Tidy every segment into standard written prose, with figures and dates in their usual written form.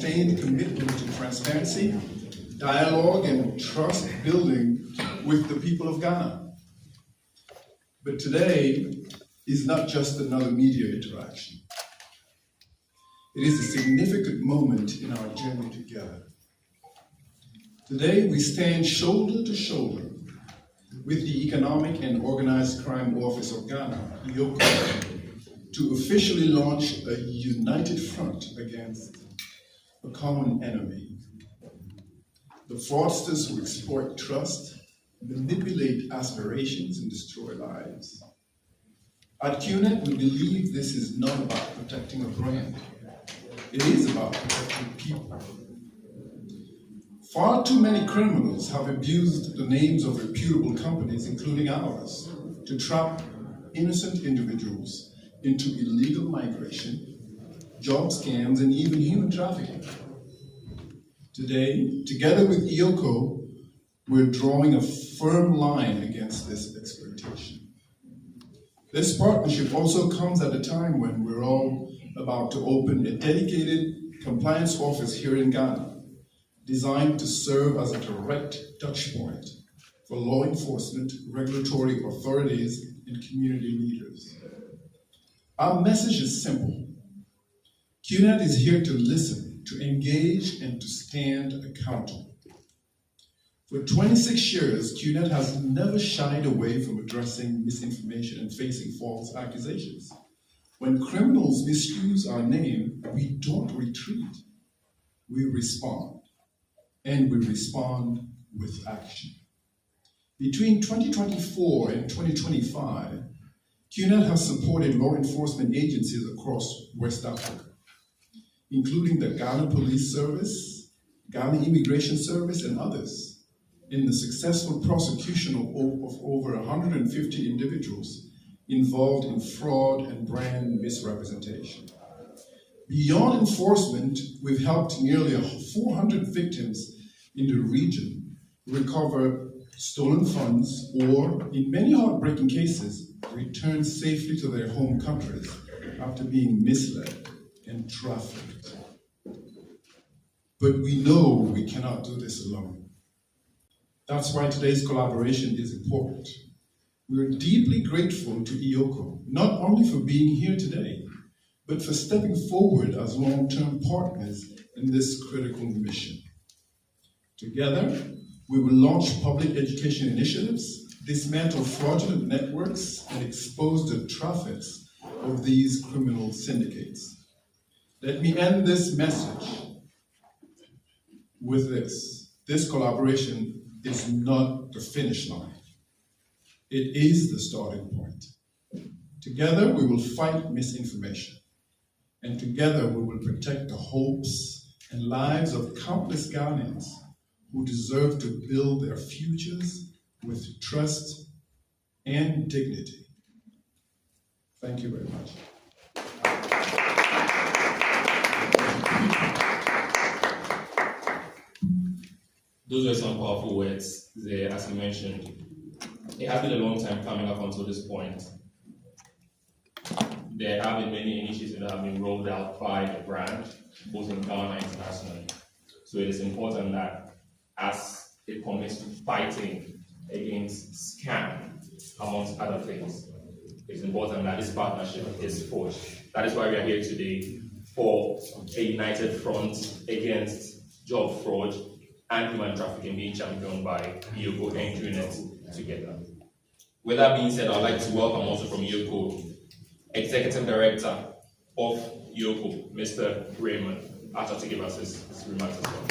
sustained commitment to transparency, dialogue, and trust building with the people of Ghana. But today is not just another media interaction. It is a significant moment in our journey together. Today, we stand shoulder to shoulder with the Economic and Organized Crime Office of Ghana, Eoco, to officially launch a united front against a common enemy. The fraudsters who exploit trust, manipulate aspirations, and destroy lives. At QNet, we believe this is not about protecting a brand. It is about protecting people. Far too many criminals have abused the names of reputable companies, including ours, to trap innocent individuals into illegal migration, job scams, and even human trafficking. Today, together with Eoco, we're drawing a firm line against this exploitation. This partnership also comes at a time when we're all about to open a dedicated compliance office here in Ghana, designed to serve as a direct touchpoint for law enforcement, regulatory authorities, and community leaders. Our message is simple. QNet is here to listen, to engage, and to stand accountable. For 26 years, QNet has never shied away from addressing misinformation and facing false accusations. When criminals misuse our name, we don't retreat. We respond. And we respond with action. Between 2024 and 2025, QNet has supported law enforcement agencies across West Africa, including the Ghana Police Service, Ghana Immigration Service, and others, in the successful prosecution of over 150 individuals involved in fraud and brand misrepresentation. Beyond enforcement, we've helped nearly 400 victims in the region recover stolen funds or, in many heartbreaking cases, return safely to their home countries after being misled and trafficked. But we know we cannot do this alone. That's why today's collaboration is important. We're deeply grateful to Eoco, not only for being here today, but for stepping forward as long-term partners in this critical mission. Together, we will launch public education initiatives, dismantle fraudulent networks, and expose the traffics of these criminal syndicates. Let me end this message with this. This collaboration is not the finish line. It is the starting point. Together, we will fight misinformation. And together, we will protect the hopes and lives of countless Ghanaians who deserve to build their futures with trust and dignity. Thank you very much. Those were some powerful words there, as you mentioned. It has been a long time coming up until this point. There have been many initiatives that have been rolled out by the brand, both in Ghana and internationally. So it is important that as it commits to fighting against scam, amongst other things, it's important that this partnership is forged. That is why we are here today for a united front against job fraud and human trafficking being championed by Eoco and QNet together. With that being said, I'd like to welcome also from Eoco, Executive Director of Eoco, Mr. Raymond, after to give us his remarks as well.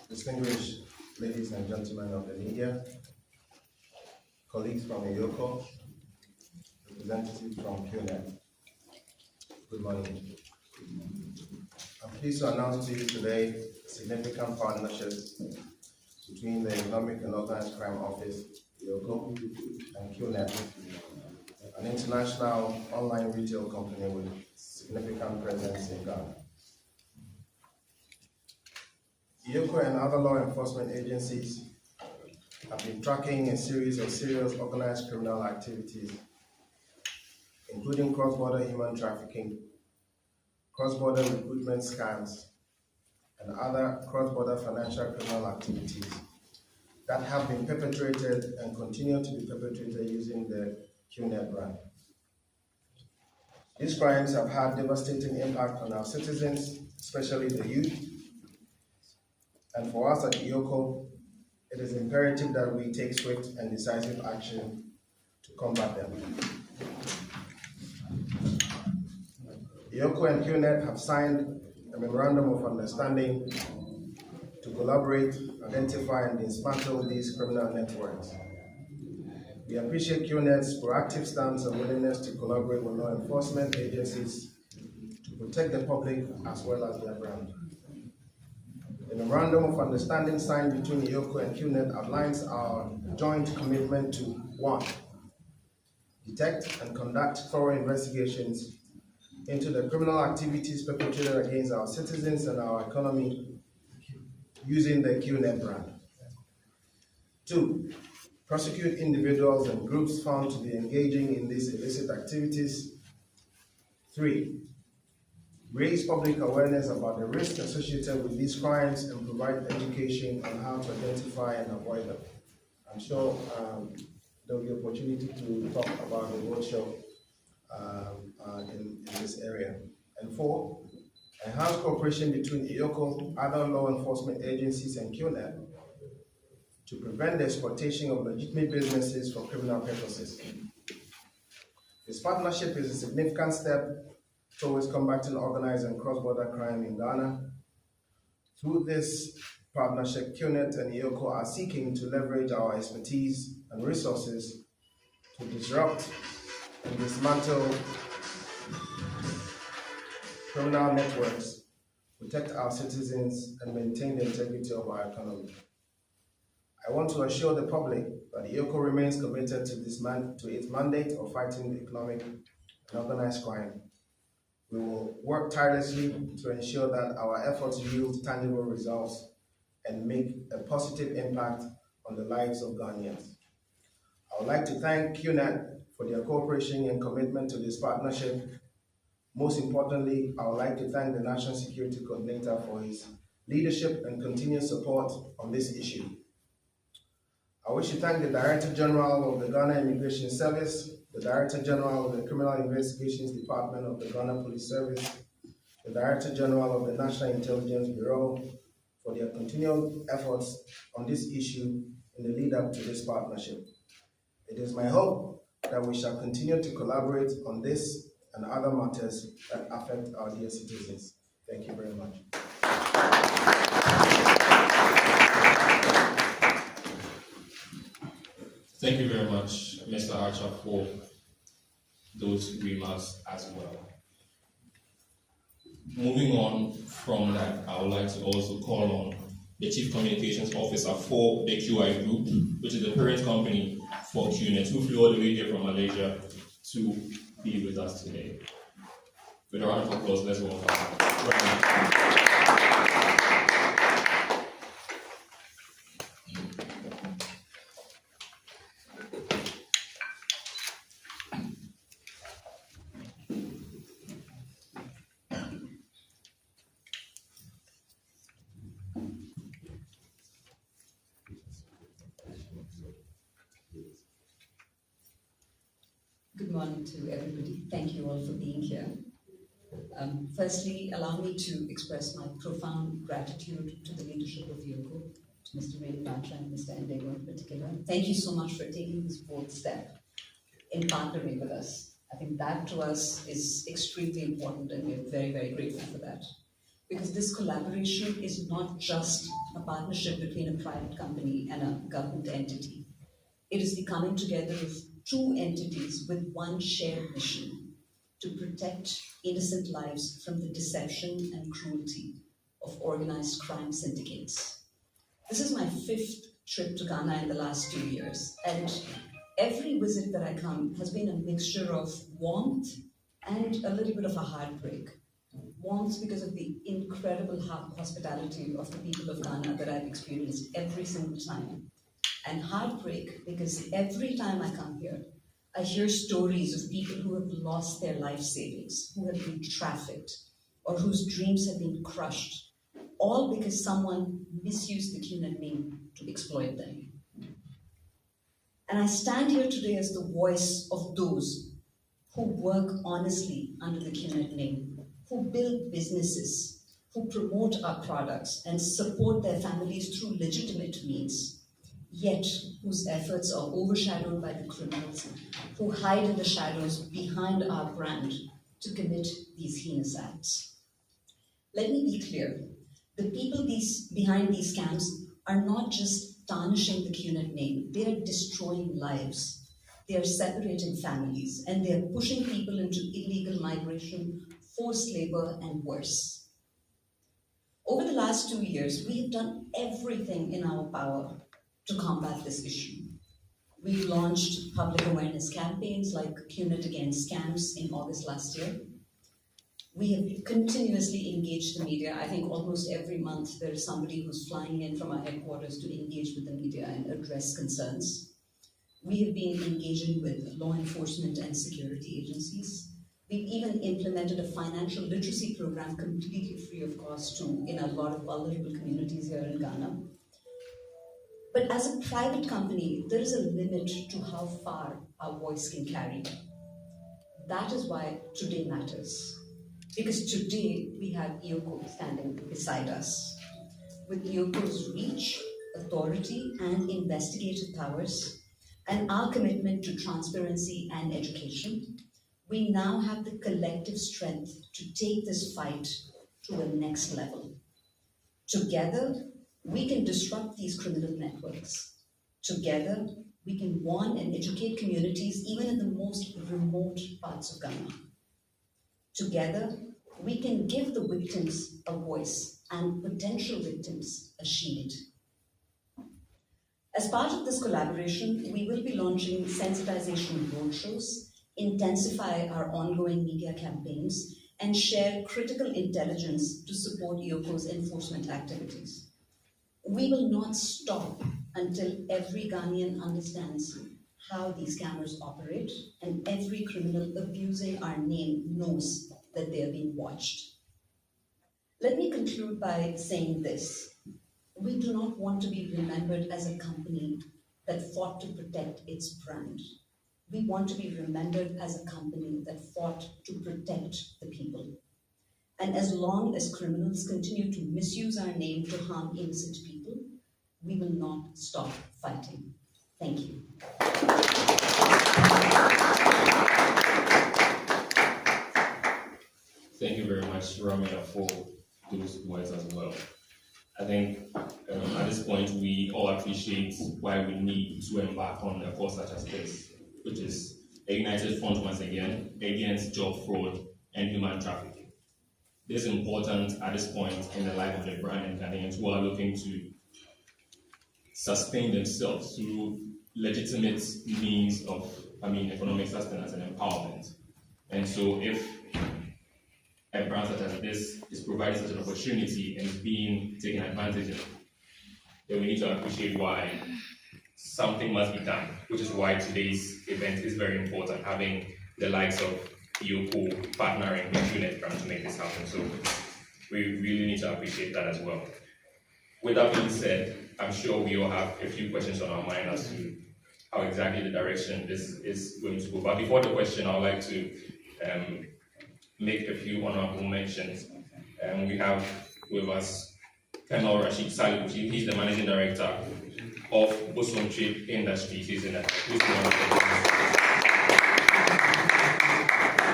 Distinguished ladies and gentlemen of the media, colleagues from Eoco, representatives representative from QNet. Good morning. I'm pleased to announce to you today a significant partnership between the Economic and Organized Crime Office, Eoco, and QNet, an international online retail company with significant presence in Ghana. Eoco and other law enforcement agencies have been tracking a series of serious organized criminal activities, including cross-border human trafficking, cross-border recruitment scams, and other cross-border financial criminal activities that have been perpetrated and continue to be perpetrated using the QNet brand. These crimes have had devastating impact on our citizens, especially the youth. And for us at Eoco, it is imperative that we take swift and decisive action to combat them. Eoco and QNet have signed a memorandum of understanding to collaborate, identify, and dismantle these criminal networks. We appreciate QNet's proactive stance and willingness to collaborate with law enforcement agencies to protect the public as well as their brand. The memorandum of understanding signed between Eoco and QNet outlines our joint commitment to 1. Detect and conduct thorough investigations into the criminal activities perpetrated against our citizens and our economy using the QNet brand. 2. Prosecute individuals and groups found to be engaging in these illicit activities. 3. Raise public awareness about the risks associated with these crimes and provide education on how to identify and avoid them. I'm sure there will be opportunity to talk about the roadshow in this area. And 4, enhance cooperation between Eoco, other law enforcement agencies, and QNet to prevent the exploitation of legitimate businesses for criminal purposes. This partnership is a significant step towards combating organized and cross-border crime in Ghana. Through this partnership, QNet and Eoco are seeking to leverage our expertise and resources to disrupt and dismantle criminal networks, protect our citizens, and maintain the integrity of our economy. I want to assure the public that Eoco remains committed to its mandate of fighting economic and organized crime. We will work tirelessly to ensure that our efforts yield tangible results and make a positive impact on the lives of Ghanaians. I would like to thank QNet for their cooperation and commitment to this partnership. Most importantly, I would like to thank the National Security Coordinator for his leadership and continued support on this issue. I wish to thank the Director General of the Ghana Immigration Service, the Director General of the Criminal Investigations Department of the Ghana Police Service, the Director General of the National Intelligence Bureau for their continued efforts on this issue in the lead up to this partnership. It is my hope that we shall continue to collaborate on this and other matters that affect our dear citizens. Thank you very much. Thank you very much, Mr. Archer, for those remarks as well. Moving on from that, I would like to also call on the Chief Communications Officer for the QI Group, which is the parent company for QNet, who flew all the way here from Malaysia to be with us today. With a round of applause, let's welcome. Good morning to everybody. Thank you all for being here. Firstly, allow me to express my profound gratitude to the leadership of Eoco, to Mr. Rain Bacha and Mr. Ndego in particular. Thank you so much for taking this bold step in partnering with us. I think that to us is extremely important, and we're very, very grateful for that. Because this collaboration is not just a partnership between a private company and a government entity. It is the coming together of two entities with one shared mission: to protect innocent lives from the deception and cruelty of organized crime syndicates. This is my 5th trip to Ghana in the last 2 years, and every visit that I come has been a mixture of warmth and a little bit of a heartbreak. Warmth because of the incredible hospitality of the people of Ghana that I've experienced every single time. And heartbreak because every time I come here, I hear stories of people who have lost their life savings, who have been trafficked, or whose dreams have been crushed, all because someone misused the CUNET name to exploit them. And I stand here today as the voice of those who work honestly under the CUNET name, who build businesses, who promote our products and support their families through legitimate means, yet whose efforts are overshadowed by the criminals who hide in the shadows behind our brand to commit these heinous acts. Let me be clear. The people behind these scams are not just tarnishing the CUNET name, they are destroying lives. They are separating families, and they are pushing people into illegal migration, forced labor, and worse. Over the last 2 years, we have done everything in our power to combat this issue. We've launched public awareness campaigns like CUNET Against Scams in August last year. We have continuously engaged the media. I think almost every month there is somebody who's flying in from our headquarters to engage with the media and address concerns. We have been engaging with law enforcement and security agencies. We've even implemented a financial literacy program completely free of cost in a lot of vulnerable communities here in Ghana. But as a private company, there is a limit to how far our voice can carry. That is why today matters. Because today we have Eoco standing beside us. With Eoco's reach, authority, and investigative powers, and our commitment to transparency and education, we now have the collective strength to take this fight to a next level. Together, we can disrupt these criminal networks. Together, we can warn and educate communities even in the most remote parts of Ghana. Together, we can give the victims a voice and potential victims a shield. As part of this collaboration, we will be launching sensitization roadshows, intensify our ongoing media campaigns, and share critical intelligence to support Eoco's enforcement activities. We will not stop until every Ghanaian understands how these scammers operate and every criminal abusing our name knows that they are being watched. Let me conclude by saying this. We do not want to be remembered as a company that fought to protect its brand. We want to be remembered as a company that fought to protect the people. And as long as criminals continue to misuse our name to harm innocent people, we will not stop fighting. Thank you. Thank you very much, Ramya, for those words as well. I think at this point, we all appreciate why we need to embark on a cause such as this, which is a united front once again against job fraud and human trafficking. This is important at this point in the life of the brand and Ghanaians who are looking to sustain themselves through legitimate means of, economic sustenance and empowerment. And so if a brand such as this is providing such an opportunity and is being taken advantage of, then we need to appreciate why something must be done, which is why today's event is very important, having the likes of Eoco partnering with CUNET brand to make this happen. So we really need to appreciate that as well. With that being said, I'm sure we all have a few questions on our mind as to how exactly the direction this is going to go. But before the question, I would like to make a few honorable mentions. We have with us Colonel Rashid Salihu. He's the Managing Director of Boson Trade Industries. He's in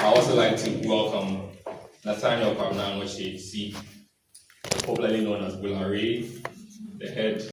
I also like to welcome Nathaniel Pabnano, popularly known as Bulare, the head